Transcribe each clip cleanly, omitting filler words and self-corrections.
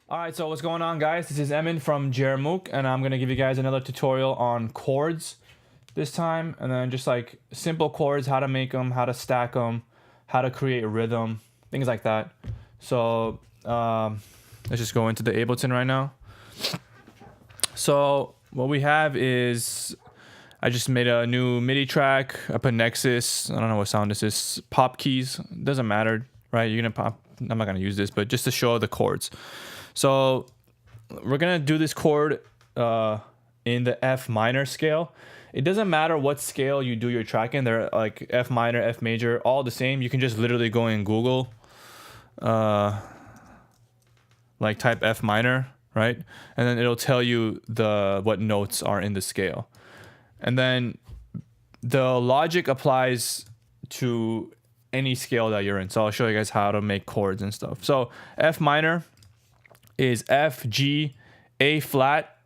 Alright, so what's going on, guys? This is Emin from JERMUK, and I'm going to give you guys another tutorial on chords this time, and then just like simple chords, how to make them, how to stack them, how to create rhythm, things like that. So let's just go into the Ableton right now. So what we have is, I just made a new MIDI track. I put Nexus, I don't know what sound this is, pop keys, doesn't matter, right? You're gonna pop, I'm not gonna use this, but just to show the chords. So we're gonna do this chord in the F minor scale. It doesn't matter what scale you do your track in. They're like F minor, F major, all the same. You can just literally go in Google, like type F minor, right? And then it'll tell you what notes are in the scale. And then the logic applies to any scale that you're in. So I'll show you guys how to make chords and stuff. So F minor is F, G, A flat,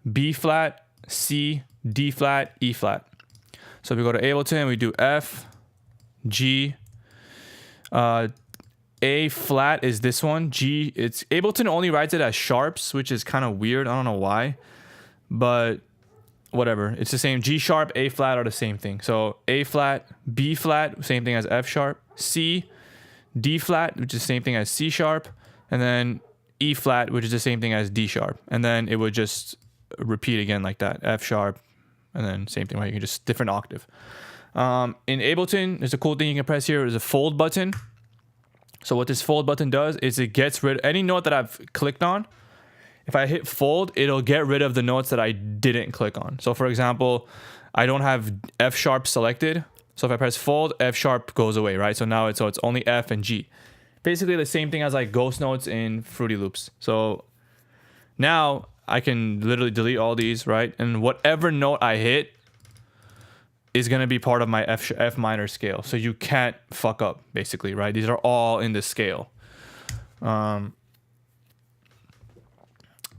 B flat, C, D flat, E flat. So if we go to Ableton, we do F, G, A flat is this one, G, it's Ableton only writes it as sharps, which is kind of weird. I don't know why, but whatever. It's the same. G sharp, A flat are the same thing. So A flat, B flat, same thing as F sharp, C, D flat, which is the same thing as C sharp, and then E flat, which is the same thing as D sharp. And then it would just repeat again like that. F sharp, and then same thing, right? You can just different octave. In Ableton, there's a cool thing you can press here. There's a fold button. So what this fold button does is it gets rid of any note that I've clicked on. If I hit fold, it'll get rid of the notes that I didn't click on. So for example, I don't have F sharp selected. So if I press fold, F sharp goes away, right? So now it's only F and G. Basically the same thing as like ghost notes in Fruity Loops. So now I can literally delete all these, right? And whatever note I hit is going to be part of my F minor scale. So you can't fuck up, basically, right? These are all in this scale.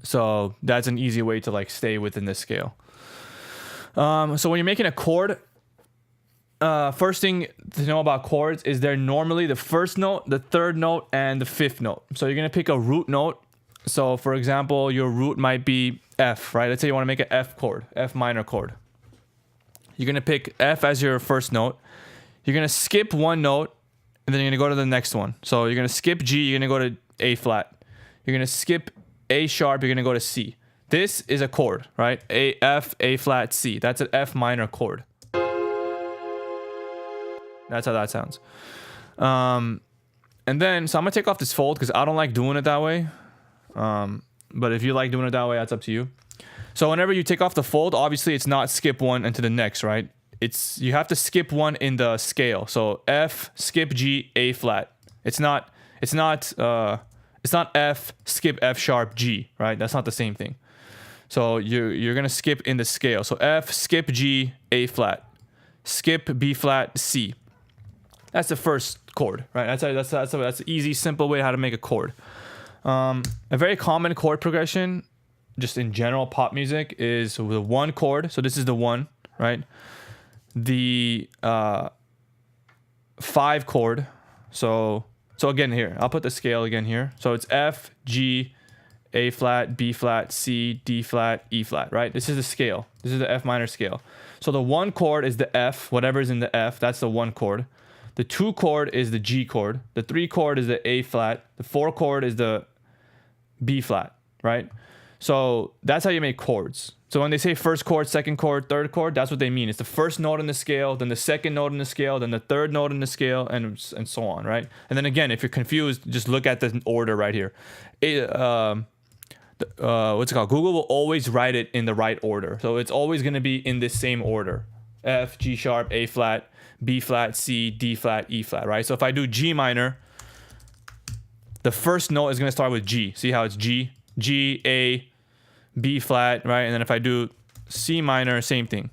So that's an easy way to like stay within this scale. So when you're making a chord, first thing to know about chords is they're normally the first note, the third note, and the fifth note. So you're going to pick a root note. So for example, your root might be F, right? Let's say you want to make an F chord, F minor chord. You're going to pick F as your first note. You're going to skip one note, and then you're going to go to the next one. So you're going to skip G, you're going to go to A flat. You're going to skip A sharp, you're going to go to C. This is a chord, right? A, F, A flat, C. That's an F minor chord. That's how that sounds. And then, so I'm going to take off this fold because I don't like doing it that way. But if you like doing it that way, that's up to you. So whenever you take off the fold, obviously it's not skip one into the next, right? You have to skip one in the scale. So F, skip G, A flat. It's not F, skip F sharp, G, right? That's not the same thing. So you're gonna skip in the scale. So F, skip G, A flat, skip B flat, C. That's the first chord, right? That's an easy, simple way how to make a chord. A very common chord progression, just in general pop music, is the one chord. So this is the one, right? The 5 chord. So again here, I'll put the scale again here. So it's F, G, A flat, B flat, C, D flat, E flat, right? This is the scale. This is the F minor scale. So the 1 chord is the F, whatever's in the F, that's the 1 chord. The 2 chord is the G chord. The 3 chord is the A flat. The 4 chord is the B flat, right? So that's how you make chords. So when they say first chord, second chord, third chord, that's what they mean. It's the first note in the scale, then the second note in the scale, then the third note in the scale, and so on, right? And then again, if you're confused, just look at the order right here. What's it called? Google will always write it in the right order. So it's always going to be in this same order. F, G sharp, A flat, B flat, C, D flat, E flat, right? So if I do G minor, the first note is going to start with G. See how it's G, G, A, B flat, right? And then if I do C minor, same thing.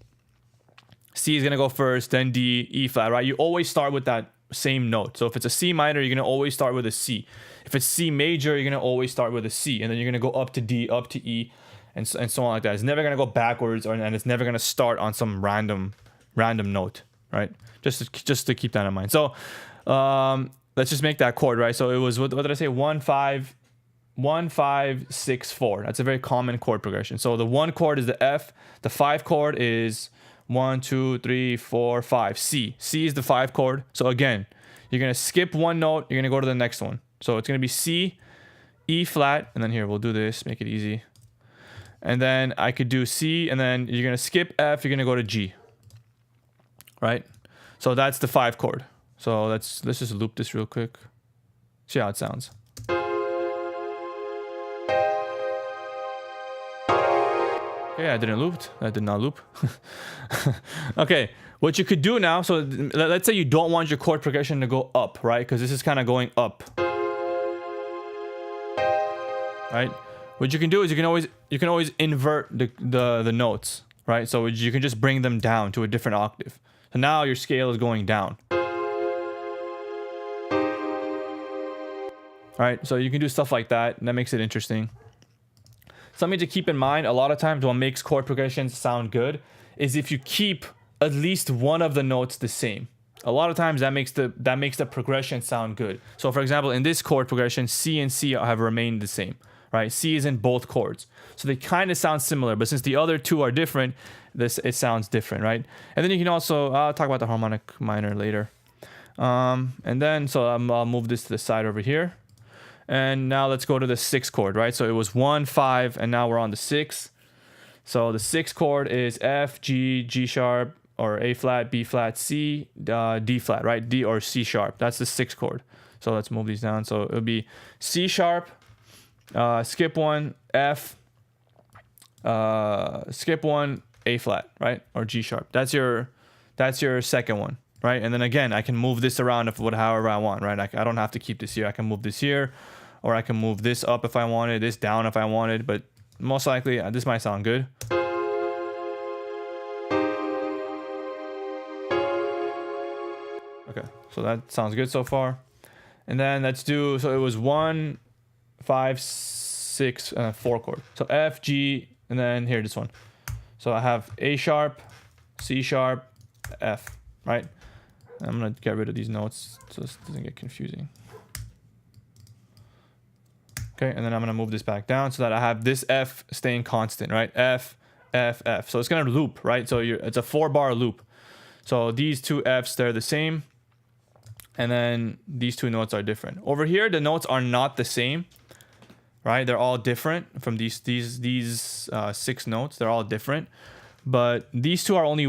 C is going to go first, then D, E flat, right? You always start with that same note. So if it's a C minor, you're going to always start with a C. If it's C major, you're going to always start with a C. And then you're going to go up to D, up to E, and so on like that. It's never going to go backwards, and it's never going to start on some random note, right? Just to keep that in mind. So let's just make that chord, right? So it was, what did I say? 1, 5, 1, 5, 6, 4. That's a very common chord progression. So the 1 chord is the F. The 5 chord is 1, 2, 3, 4, 5. C. C is the 5 chord. So again, you're going to skip one note. You're going to go to the next one. So it's going to be C, E flat. And then here, we'll do this. Make it easy. And then I could do C. And then you're going to skip F. You're going to go to G. Right? So that's the 5 chord. So let's just loop this real quick. See how it sounds. Okay, I didn't loop. I did not loop. Okay, what you could do now, so let's say you don't want your chord progression to go up, right? Because this is kind of going up. Right? What you can do is you can always invert the notes, right? So you can just bring them down to a different octave. So now your scale is going down. All right, so you can do stuff like that, and that makes it interesting. Something to keep in mind, a lot of times what makes chord progressions sound good is if you keep at least one of the notes the same. A lot of times that makes the progression sound good. So for example, in this chord progression, C and C have remained the same, right? C is in both chords. So they kind of sound similar, but since the other two are different, it sounds different, right? And then you can also, I'll talk about the harmonic minor later. And then, so I'll move this to the side over here. And now let's go to the 6th chord, right? So it was 1, 5, and now we're on the 6. So the 6th chord is F, G, G sharp, or A flat, B flat, C, D flat, right? D or C sharp. That's the 6th chord. So let's move these down. So it'll be C sharp, skip 1, F, skip 1, A flat, right? Or G sharp. That's your second one, right? And then again, I can move this around however I want, right? I don't have to keep this here. I can move this here, or I can move this up if I wanted, this down if I wanted, but most likely this might sound good. Okay, so that sounds good so far. And then let's do, so it was 1, 5, 6, 4 chord. So F, G, and then here, this one. So I have A sharp, C sharp, F, right? I'm gonna get rid of these notes so this doesn't get confusing. Okay, and then I'm gonna move this back down so that I have this F staying constant, right? F, F, F. So it's gonna loop, right? So it's a 4-bar loop. So these two Fs, they're the same. And then these two notes are different. Over here, the notes are not the same, right? They're all different from these 6 notes. They're all different. But these two are only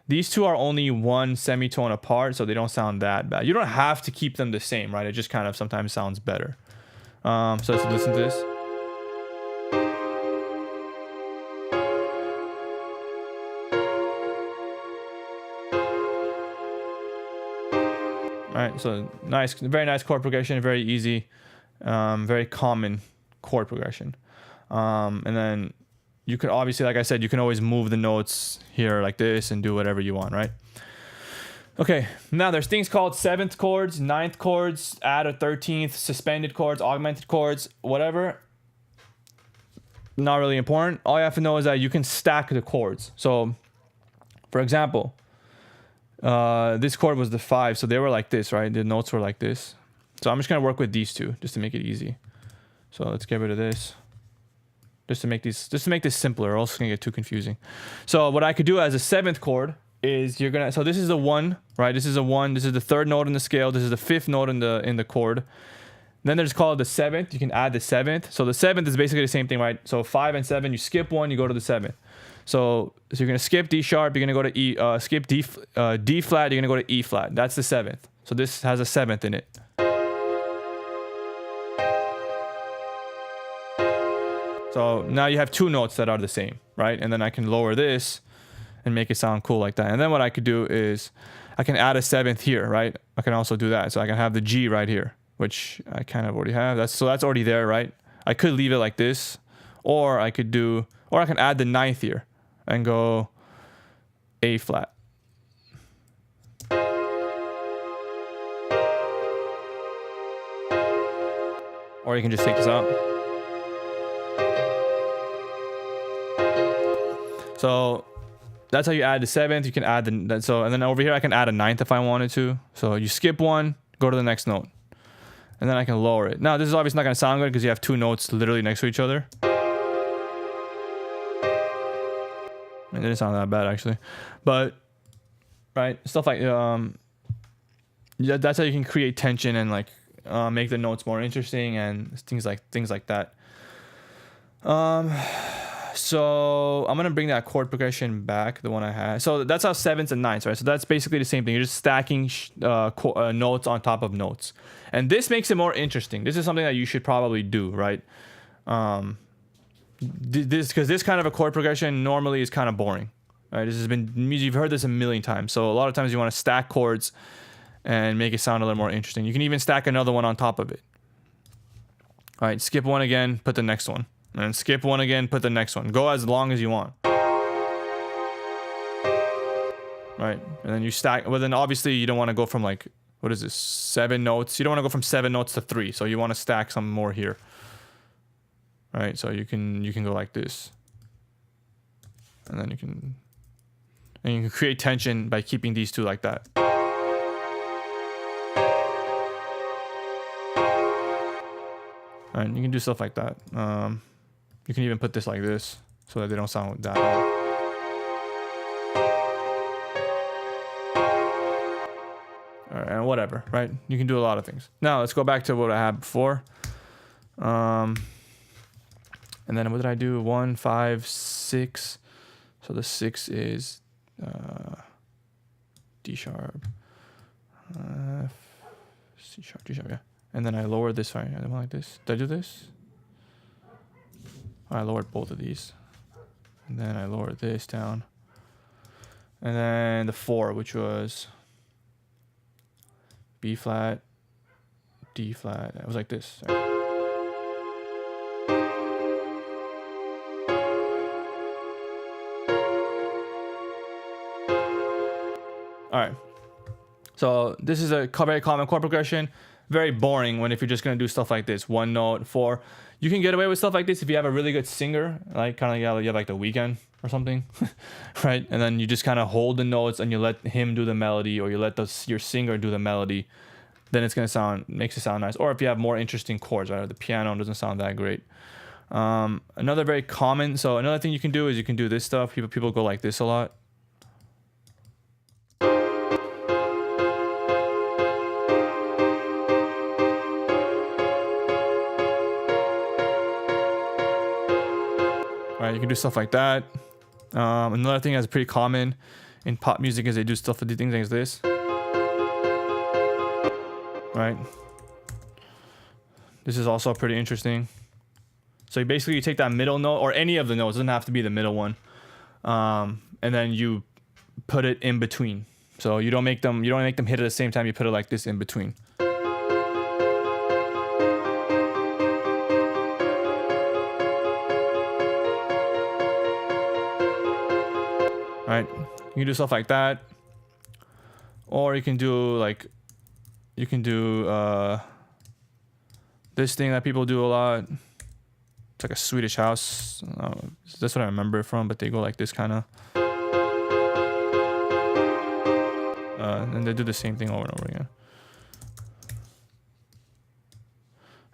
these two are only one semitone apart, so they don't sound that bad. You don't have to keep them the same, right? It just kind of sometimes sounds better. So let's listen to this. All right, so nice, very nice chord progression, very easy, very common chord progression. And then you could obviously, like I said, you can always move the notes here like this and do whatever you want, right? Okay, now there's things called 7th chords, 9th chords, add a 13th, suspended chords, augmented chords, whatever. Not really important. All you have to know is that you can stack the chords. So, for example, this chord was the 5, so they were like this, right? The notes were like this. So I'm just gonna work with these two just to make it easy. So let's get rid of this. Just to make this simpler, or else it's gonna get too confusing. So what I could do as a 7th chord is so this is the 1, right? This is a 1. This is the 3rd note in the scale. This is the 5th note in the chord. Then there's called the 7th. You can add the 7th. So the 7th is basically the same thing, right? So 5 and 7, you skip 1, you go to the 7th. So you're gonna skip D sharp. You're gonna go to E. Skip D flat. You're gonna go to E flat. That's the 7th. So this has a 7th in it. So now you have 2 notes that are the same, right? And then I can lower this and make it sound cool like that. And then what I could do is I can add a 7th here, right? I can also do that. So I can have the G right here, which I kind of already have. That's already there, right? I could leave it like this, or I can add the 9th here and go A flat. Or you can just take this out. So that's how you add the 7th. You can add and then over here I can add a 9th if I wanted to. So you skip 1, go to the next note. and then I can lower it. Now this is obviously not gonna sound good because you have two notes literally next to each other. It didn't sound that bad actually, but right, stuff like yeah, that's how you can create tension and like make the notes more interesting and things like that. So I'm gonna bring that chord progression back, the one I had. So that's how sevens and nines, right? So that's basically the same thing. You're just stacking notes on top of notes, and this makes it more interesting. This is something that you should probably do, right? Because this kind of a chord progression normally is kind of boring, right? This has been, you've heard this a million times. So a lot of times you want to stack chords and make it sound a little more interesting. You can even stack another one on top of it. All right, skip one again, put the next one. And skip one again, put the next one. Go as long as you want. Right, and then you stack, well then obviously you don't want to go from like, what is this, 7 notes? You don't want to go from 7 notes to 3, so you want to stack some more here. Right, so you can go like this. And then you can create tension by keeping these two like that. And you can do stuff like that. You can even put this like this so that they don't sound that bad. All right, and whatever, right? You can do a lot of things. Now let's go back to what I had before. And then what did I do? 1, 5, 6. So the 6 is D sharp, C sharp, D sharp, yeah. And then I lowered this, sorry, I went like this. Did I do this? I lowered both of these. And then I lowered this down. And then the 4, which was B flat, D flat. It was like this. Sorry. All right. So this is a very common chord progression. Very boring when if you're just gonna do stuff like this, 1 note, 4. You can get away with stuff like this if you have a really good singer, like kind of you have like The Weeknd or something, right? And then you just kind of hold the notes and you let him do the melody, or you let your singer do the melody. Then it's gonna makes it sound nice. Or if you have more interesting chords, right? The piano doesn't sound that great. Another very common. So another thing you can do is you can do this stuff. People go like this a lot. Right, you can do stuff like that. Another thing that's pretty common in pop music is they do stuff with things like this. Right. This is also pretty interesting. So you take that middle note, or any of the notes, it doesn't have to be the middle one, and then you put it in between. So you don't make them hit at the same time. You put it like this in between. Right, you can do stuff like that, or you can do this thing that people do a lot. It's like a Swedish house. That's what I remember it from, but they go like this kind of, and they do the same thing over and over again.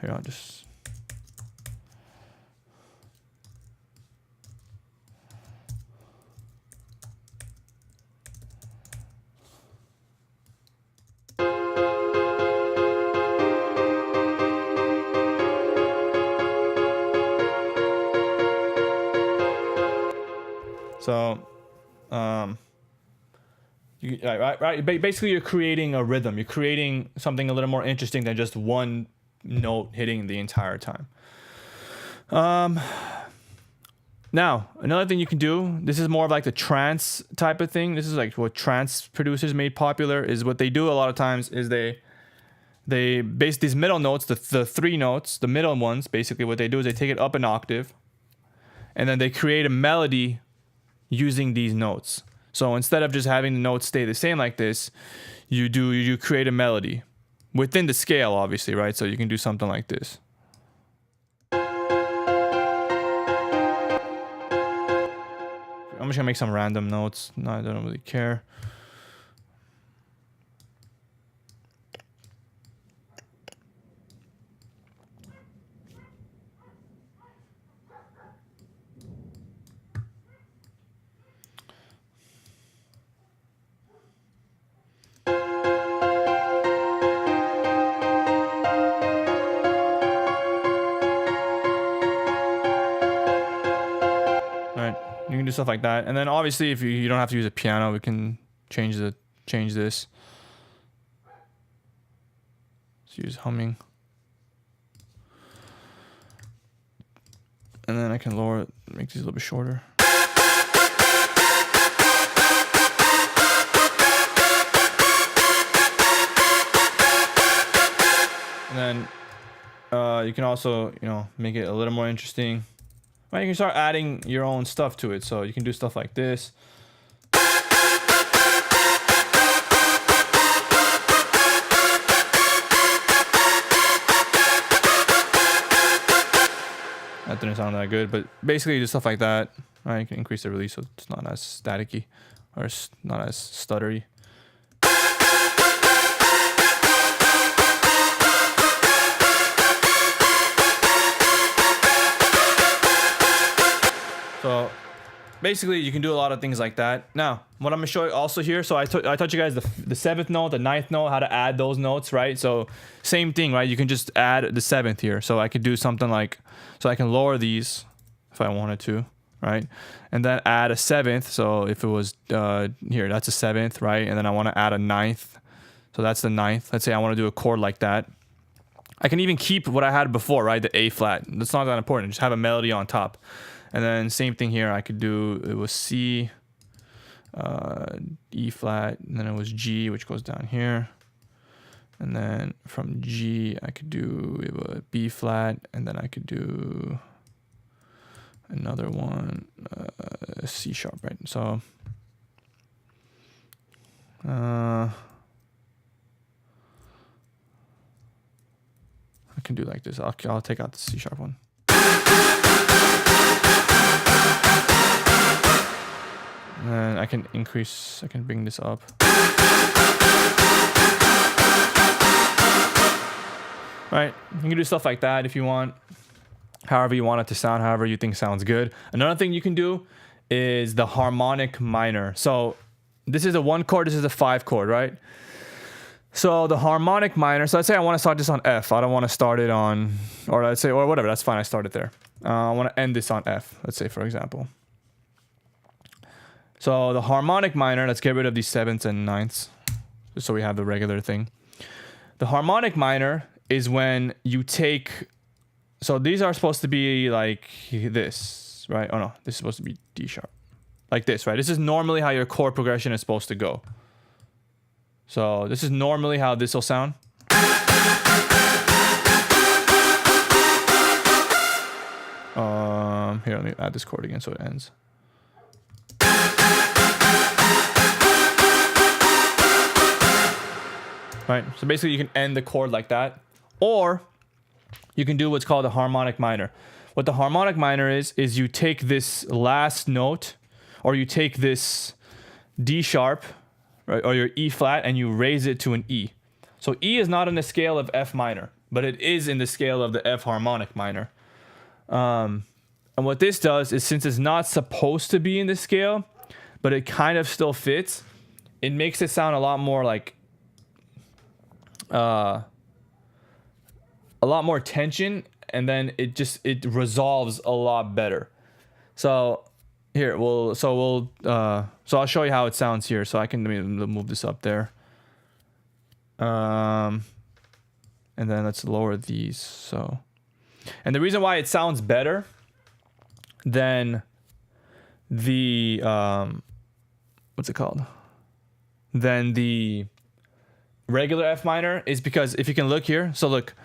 Here, I'll just. So, basically you're creating a rhythm. You're creating something a little more interesting than just one note hitting the entire time. Now, another thing you can do, this is more of like the trance type of thing. This is like what trance producers made popular, is what they do a lot of times is they base these middle notes, the 3 notes, the middle ones, basically what they do is they take it up an octave, and then they create a melody using these notes. So instead of just having the notes stay the same like this, you create a melody within the scale, obviously, right? So you can do something like this. I'm just gonna make some random notes. No, I don't really care. can do stuff like that. And then obviously if you don't have to use a piano, we can change this. Let's use humming. And then I can lower it, make these a little bit shorter. And then you can also, you know, make it a little more interesting. Right, you can start adding your own stuff to it. So you can do stuff like this. That didn't sound that good, but basically just stuff like that. Right, you can increase the release so it's not as staticky or it's not as stuttery. So basically you can do a lot of things like that. Now, what I'm gonna show you also here, so I taught you guys the 7th note, the 9th note, how to add those notes, right? So same thing, right? You can just add the 7th here. So I could do something like, so I can lower these if I wanted to, right? And then add a 7th. So if it was here, that's a 7th, right? And then I want to add a 9th. So that's the 9th. Let's say I want to do a chord like that. I can even keep what I had before, right? The A flat. That's not that important. Just have a melody on top. And then same thing here. I could do, it was C, E flat, and then it was G, which goes down here. And then from G, I could do it was B flat, and then I could do another one, C sharp, right? So, I can do like this. I'll take out the C sharp one. And then I can increase, I can bring this up. Right, you can do stuff like that if you want. However you want it to sound, however you think sounds good. Another thing you can do is the harmonic minor. So this is a 1 chord, this is a 5 chord, right? So the harmonic minor, so let's say I want to start this on F. I don't want to start it on, or let's say, or whatever, that's fine, I start it there. I want to end this on F, let's say, for example. So the harmonic minor, let's get rid of these 7ths and 9ths, just so we have the regular thing. The harmonic minor is when you take, so these are supposed to be like this, right? Oh no, this is supposed to be D sharp. Like this, right? This is normally how your chord progression is supposed to go. So this is normally how this will sound. Here, let me add this chord again so it ends. Right, so basically you can end the chord like that, or you can do what's called a harmonic minor. What the harmonic minor is you take this last note, or you take this D sharp, right, or your E flat, and you raise it to an E. So E is not in the scale of F minor, but it is in the scale of the F harmonic minor. And what this does is, since it's not supposed to be in the scale, but it kind of still fits, it makes it sound a lot more like a lot more tension, and then it resolves a lot better. So here so I'll show you how it sounds here. So I can, let me move this up there, and then let's lower these. So, and the reason why it sounds better than the what's it called, than the regular F minor is because if you can look here, so look,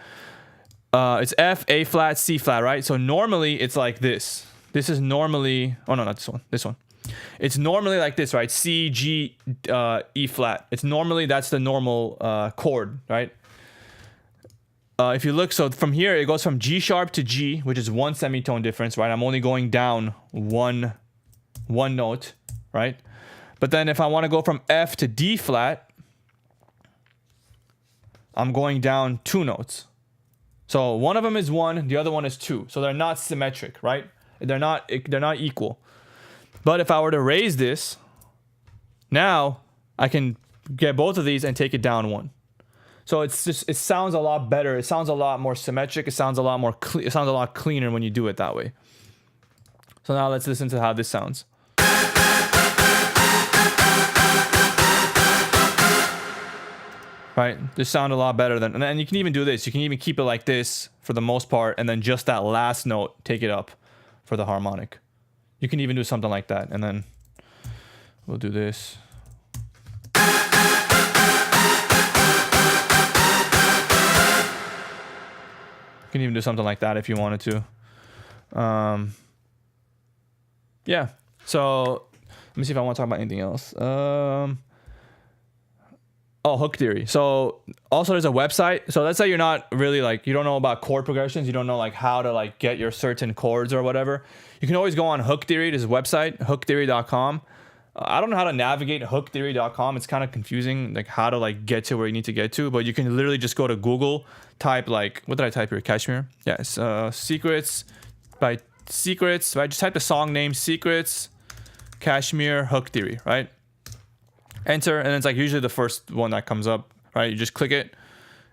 it's F, A flat, C flat, right? So normally it's like this. This is normally, oh no, not this one, this one. It's normally like this, right? C, G, E flat. It's normally, that's the normal chord, right? If you look, so from here, it goes from G sharp to G, which is 1 semitone difference, right? I'm only going down one note, right? But then if I want to go from F to D flat, I'm going down 2 notes. So one of them is 1, the other one is 2. So they're not symmetric, right? They're not equal. But if I were to raise this, now I can get both of these and take it down 1. So it's just, it sounds a lot better. It sounds a lot more symmetric. It sounds a lot more it sounds a lot cleaner when you do it that way. So now let's listen to how this sounds. right? This sound a lot better than, and then you can even do this. You can even keep it like this for the most part, and then just that last note, take it up for the harmonic. You can even do something like that, and then we'll do this. You can even do something like that if you wanted to. Yeah. So let me see if I want to talk about anything else. Oh, HookTheory. So also there's a website. So let's say you're not really like, you don't know about chord progressions. You don't know like how to like get your certain chords or whatever. You can always go on HookTheory, this website, HookTheory.com. I don't know how to navigate HookTheory.com. It's kind of confusing, like how to like get to where you need to get to, but you can literally just go to Google, type like, what did I type here? Kashmir? Yes. Secrets by Secrets, right? Just type the song name, Secrets, Kashmir, HookTheory, right? Enter, and it's like usually the first one that comes up, right? You just click it,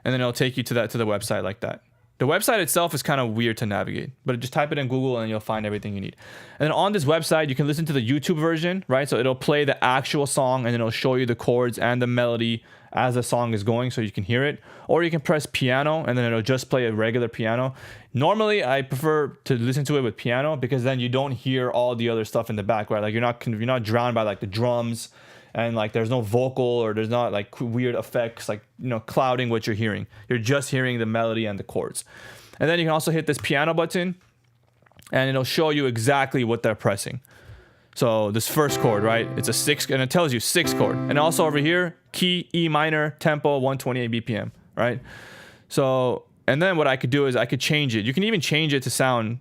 and then it'll take you to the website like that. The website itself is kind of weird to navigate, but just type it in Google and you'll find everything you need. And then on this website, you can listen to the YouTube version, right? So it'll play the actual song and then it'll show you the chords and the melody as the song is going so you can hear it. Or you can press piano and then it'll just play a regular piano. Normally, I prefer to listen to it with piano because then you don't hear all the other stuff in the back, right? Like you're not drowned by like the drums and like there's no vocal or there's not like weird effects like, you know, clouding what you're hearing. You're just hearing the melody and the chords. And then you can also hit this piano button and it'll show you exactly what they're pressing. So this first chord, right? It's a 6 and it tells you 6 chord. And also over here, key E minor, tempo 128 BPM, right? So, and then what I could do is I could change it. You can even change it to sound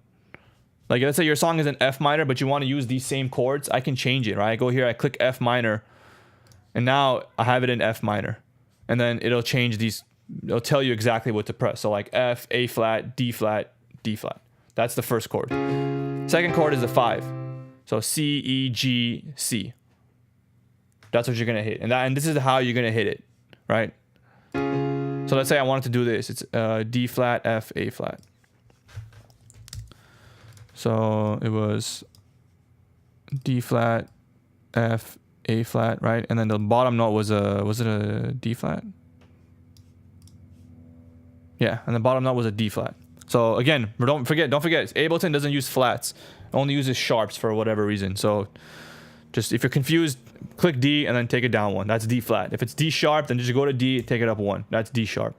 like, let's say your song is in F minor, but you want to use these same chords. I can change it, right? I go here, I click F minor. And now I have it in F minor. And then it'll change these, it'll tell you exactly what to press. So like F, A flat, D flat, D flat. That's the first chord. Second chord is the 5. So C, E, G, C. That's what you're gonna hit. And this is how you're gonna hit it, right? So let's say I wanted to do this. It's D flat, F, A flat. So it was D flat, F, A flat, right? And then the bottom note was it a D flat? Yeah, and the bottom note was a D flat. So again, don't forget, Ableton doesn't use flats. It only uses sharps for whatever reason. So just if you're confused, click D and then take it down 1. That's D flat. If it's D sharp, then just go to D, take it up 1. That's D sharp.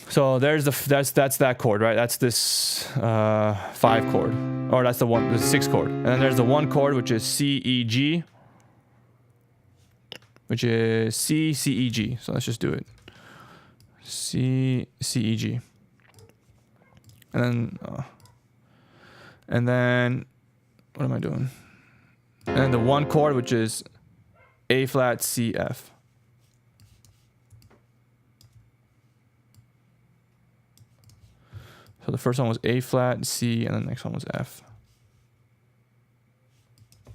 So there's that's that chord, right? That's this 5 chord, or that's the 6 chord. And then there's the 1 chord, which is C, E, G, which is C, C, E, G. So let's just do it. C, C, E, G. And then what am I doing? And then the 1 chord, which is A flat, C, F. So the first one was A flat, C, and then the next one was F.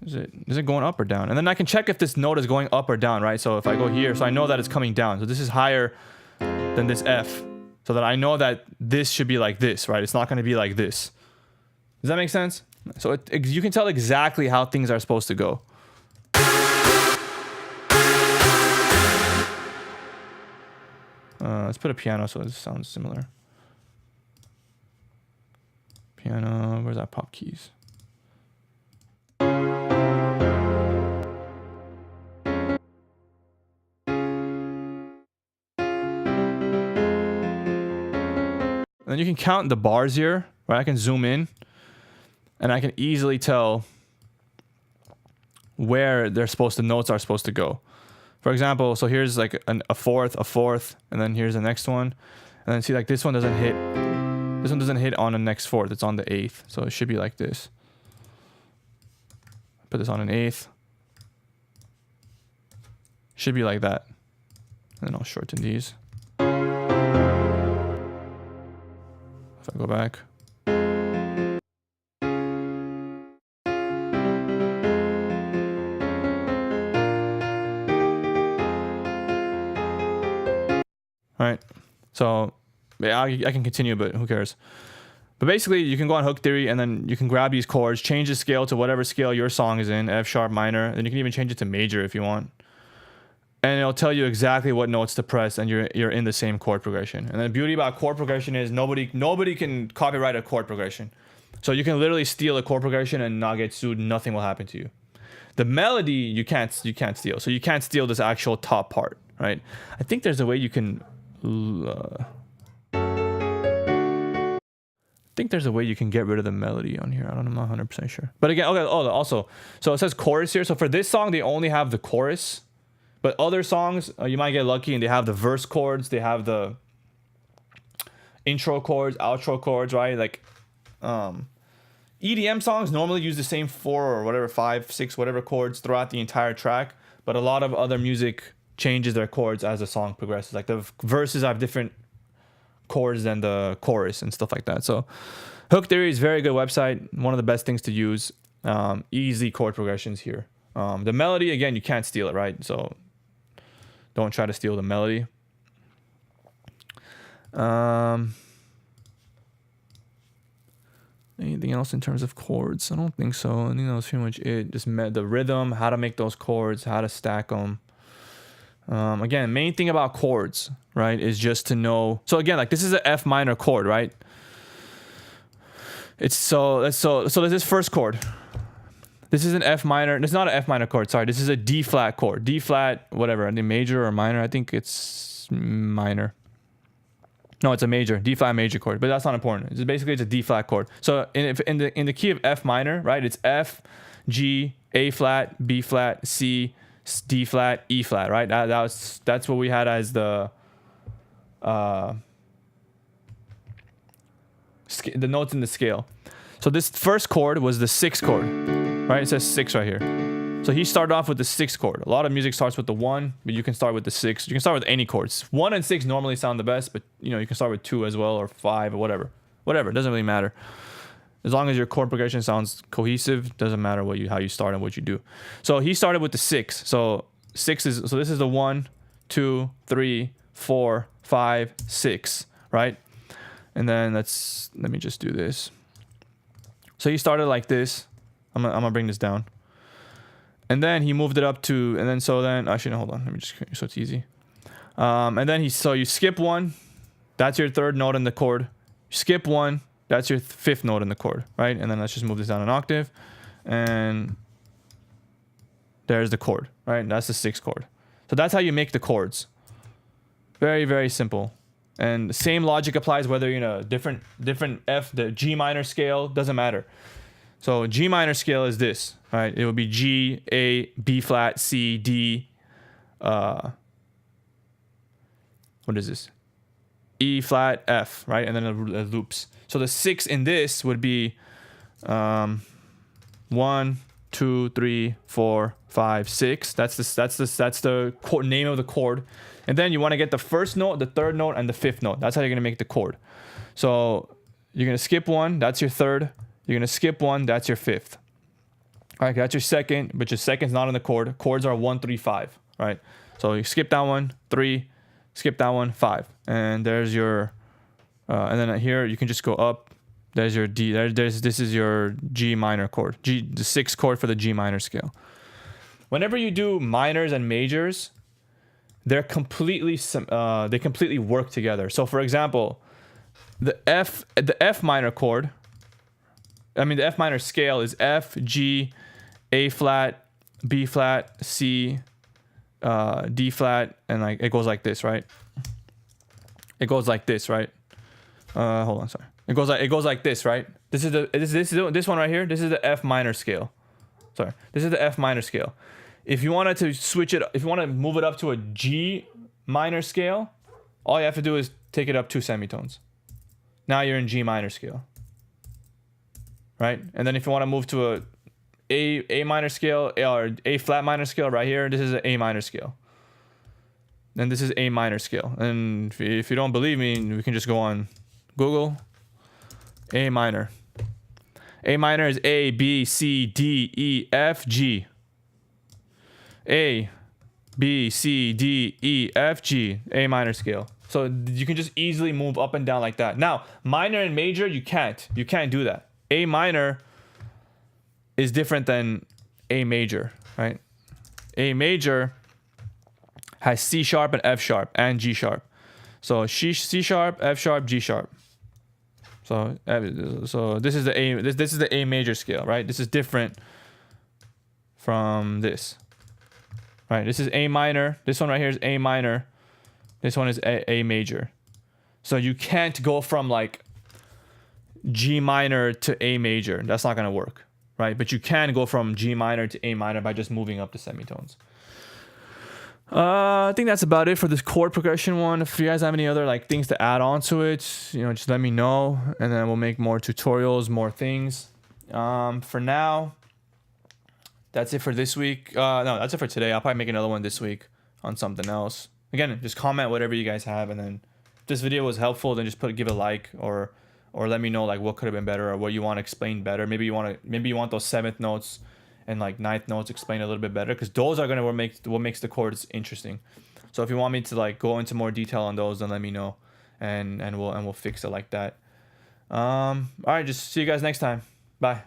Is it going up or down? And then I can check if this note is going up or down, right? So if I go here, so I know that it's coming down. So this is higher than this F. So that I know that this should be like this, right? It's not going to be like this. Does that make sense? So you can tell exactly how things are supposed to go. Let's put a piano so it sounds similar. Piano, where's that pop keys? And then you can count the bars here, right? I can zoom in and I can easily tell where the notes are supposed to go. For example, so here's like a fourth, and then here's the next one. And then see, like this one doesn't hit. This one doesn't hit on the next 4th. It's on the 8th. So it should be like this. Put this on an 8th. Should be like that. And then I'll shorten these. If I go back. All right. So yeah, I can continue, but who cares? But basically, you can go on HookTheory and then you can grab these chords, change the scale to whatever scale your song is in, F sharp minor. Then you can even change it to major if you want. and it'll tell you exactly what notes to press, and you're in the same chord progression. And the beauty about chord progression is nobody can copyright a chord progression. So you can literally steal a chord progression and not get sued. Nothing will happen to you. The melody you can't steal. So you can't steal this actual top part, right? I think there's a way you can. I think there's a way you can get rid of the melody on here. I'm not 100% sure. But again, okay. Oh, also, so it says chorus here. So for this song, they only have the chorus. But other songs, you might get lucky and they have the verse chords. They have the intro chords, outro chords, right? Like, EDM songs normally use the same 4 or whatever, 5, 6, whatever chords throughout the entire track. But a lot of other music changes their chords as the song progresses. Like the verses have different chords than the chorus and stuff like that. So HookTheory is a very good website. One of the best things to use. Easy chord progressions here. The melody, again, you can't steal it, right? So don't try to steal the melody. Anything else in terms of chords? I don't think so. I think that was pretty much it. Just the rhythm, how to make those chords, how to stack them. Again, main thing about chords, right, is just to know. So again, like this is an F minor chord, right? It's so there's this first chord. This is an F minor. It's not an F minor chord. Sorry, this is a D flat chord. D flat, whatever. I think major or minor. I think it's minor. No, it's a major. D flat major chord, but that's not important. It's basically a D flat chord. So in the key of F minor, right? It's F, G, A flat, B flat, C, D flat, E flat, right? That's what we had as the notes in the scale. So this first chord was the 6th chord, right? It says 6 right here. So he started off with the 6th chord. A lot of music starts with the 1, but you can start with the 6. You can start with any chords. 1 and 6 normally sound the best, but you know you can start with 2 as well, or 5 or whatever. Whatever, it doesn't really matter. As long as your chord progression sounds cohesive, doesn't matter how you start and what you do. So he started with the 6. So this is the 1, 2, 3, 4, 5, 6, right? And then let me just do this. So he started like this. I'm gonna bring this down. And then he moved it up to, actually, no, hold on. Let me just, so it's easy. And then so you skip 1. That's your 3rd note in the chord. You skip 1. That's your 5th note in the chord, right? And then let's just move this down an octave. And there's the chord, right? That's the 6th chord. So that's how you make the chords. Very, very simple. And the same logic applies whether you're in a different F, the G minor scale, doesn't matter. So G minor scale is this, right? It would be G, A, B flat, C, D. What is this? E flat, F, right? And then it loops. So the 6 in this would be 1, 2, 3, 4, 5, 6. That's the name of the chord. And then you want to get the 1st note, the 3rd note, and the 5th note. That's how you're gonna make the chord. So you're gonna skip 1. That's your 3rd. You're gonna skip 1. That's your 5th. All right, that's your 2nd, but your 2nd's not in the chord. Chords are 1, 3, 5. Right. So you skip that 1, 3. Skip that 1, 5. And there's your. And then here you can just go up. There's your D. This is your G minor chord. The 6th chord for the G minor scale. Whenever you do minors and majors, they completely work together. So for example, the F minor chord. The F minor scale is F, G, A flat, B flat, C, D flat, and like it goes like this, right? It goes like this, right? Hold on, sorry. It goes like this, right? This is this one right here. This is the F minor scale. Sorry, this is the F minor scale. If you wanted to switch it, if you want to move it up to a G minor scale, all you have to do is take it up 2 semitones. Now you're in G minor scale, right? And then if you want to move to a minor scale or A flat minor scale right here, this is an A minor scale. And this is A minor scale. And if you don't believe me, we can just go on Google. A minor. A minor is A, B, C, D, E, F, G. A, B, C, D, E, F, G. A minor scale. So you can just easily move up and down like that. Now, minor and major, you can't. You can't do that. A minor is different than A major, right? A major has C sharp and F sharp and G sharp. So C sharp, F sharp, G sharp. So this is the A. This is the A major scale, right? This is different from this, right? This is A minor. This one right here is A minor. This one is A major. So you can't go from like G minor to A major. That's not gonna work, right? But you can go from G minor to A minor by just moving up the semitones. I think that's about it for this chord progression one. If you guys have any other like things to add on to it, you know, just let me know, and then we'll make more tutorials, more things. For now, that's it for this week. No, that's it for today. I'll probably make another one this week on something else. Again, just comment whatever you guys have, and then if this video was helpful, then just give a like, or let me know like what could have been better, or what you want to explain better. Maybe you want those 7th notes and like 9th notes explained a little bit better, because those are gonna what makes the chords interesting. So if you want me to like go into more detail on those, then let me know, and we'll fix it like that. All right, just see you guys next time. Bye.